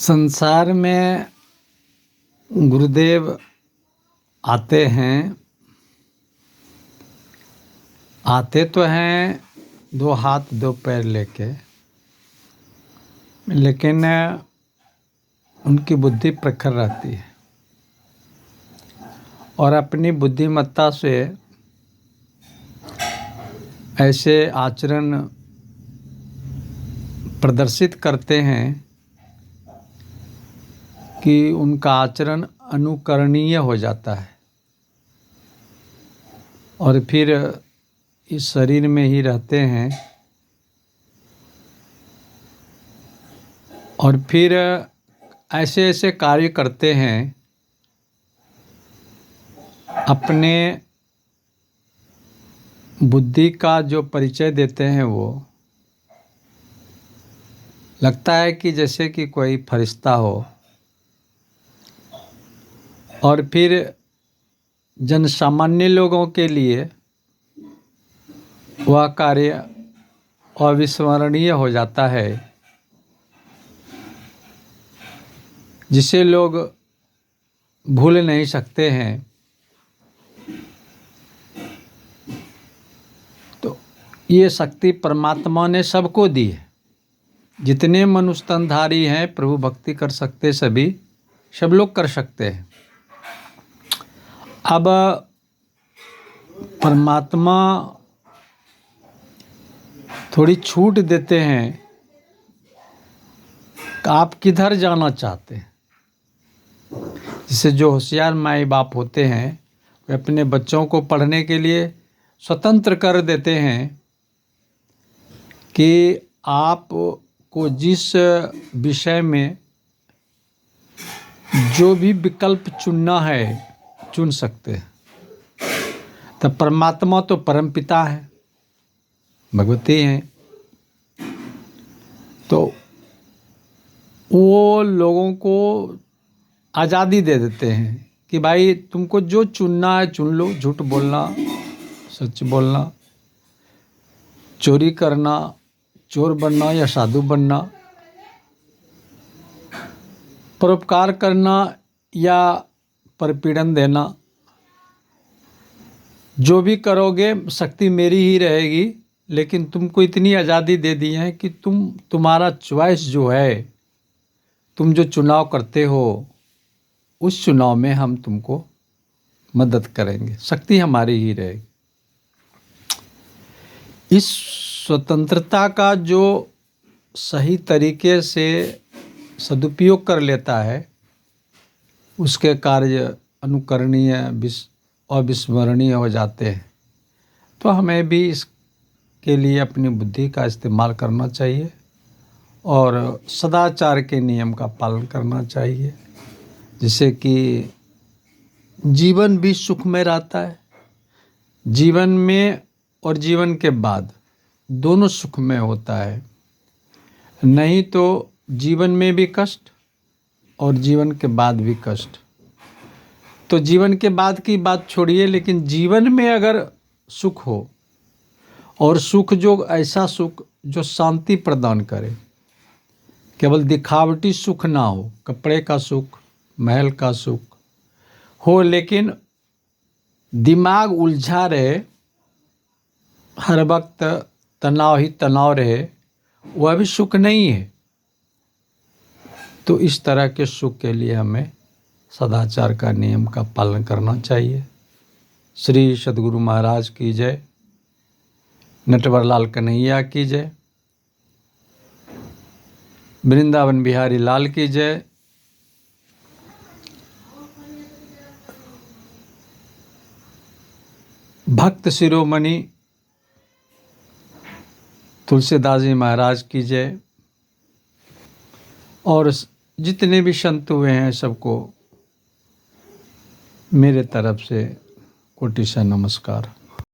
संसार में गुरुदेव आते हैं, आते तो हैं दो हाथ दो पैर लेके, लेकिन उनकी बुद्धि प्रखर रहती है और अपनी बुद्धिमत्ता से ऐसे आचरण प्रदर्शित करते हैं कि उनका आचरण अनुकरणीय हो जाता है और फिर इस शरीर में ही रहते हैं और फिर ऐसे ऐसे कार्य करते हैं, अपने बुद्धि का जो परिचय देते हैं वो लगता है कि जैसे कि कोई फरिश्ता हो और फिर जन सामान्य लोगों के लिए वह कार्य अविस्मरणीय हो जाता है, जिसे लोग भूल नहीं सकते हैं। तो ये शक्ति परमात्मा ने सबको दी है। जितने मनुष्य तनधारी हैं, प्रभु भक्ति कर सकते सब लोग कर सकते हैं। अब परमात्मा थोड़ी छूट देते हैं कि आप किधर जाना चाहते हैं। जैसे जो होशियार माई बाप होते हैं वे अपने बच्चों को पढ़ने के लिए स्वतंत्र कर देते हैं कि आप को जिस विषय में जो भी विकल्प चुनना है चुन सकते हैं। तो परमात्मा तो परमपिता है, भगवती हैं, तो वो लोगों को आज़ादी दे देते हैं कि भाई तुमको जो चुनना है चुन लो। झूठ बोलना, सच बोलना, चोरी करना, चोर बनना या साधु बनना, परोपकार करना या परपीड़न देना, जो भी करोगे शक्ति मेरी ही रहेगी। लेकिन तुमको इतनी आज़ादी दे दी है कि तुम्हारा चॉइस जो है, तुम जो चुनाव करते हो उस चुनाव में हम तुमको मदद करेंगे, शक्ति हमारी ही रहेगी। इस स्वतंत्रता का जो सही तरीके से सदुपयोग कर लेता है उसके कार्य अनुकरणीय अविस्मरणीय हो जाते हैं। तो हमें भी इसके लिए अपनी बुद्धि का इस्तेमाल करना चाहिए और सदाचार के नियम का पालन करना चाहिए, जिससे कि जीवन भी सुखमय रहता है। जीवन में और जीवन के बाद दोनों सुखमय होता है। नहीं तो जीवन में भी कष्ट और जीवन के बाद भी कष्ट। तो जीवन के बाद की बात छोड़िए, लेकिन जीवन में अगर सुख हो और सुख जो ऐसा सुख जो शांति प्रदान करे, केवल दिखावटी सुख ना हो, कपड़े का सुख, महल का सुख हो, लेकिन दिमाग उलझा रहे, हर वक्त तनाव ही तनाव रहे, वह भी सुख नहीं है। तो इस तरह के सुख के लिए हमें सदाचार का नियम का पालन करना चाहिए। श्री सद्गुरु महाराज की जय, नटवर लाल कन्हैया की जय, वृंदावन बिहारी लाल की जय। भक्त शिरोमणि तुलसीदास जी महाराज की जय। और जितने भी संत हुए हैं सबको मेरे तरफ से कोटि से नमस्कार।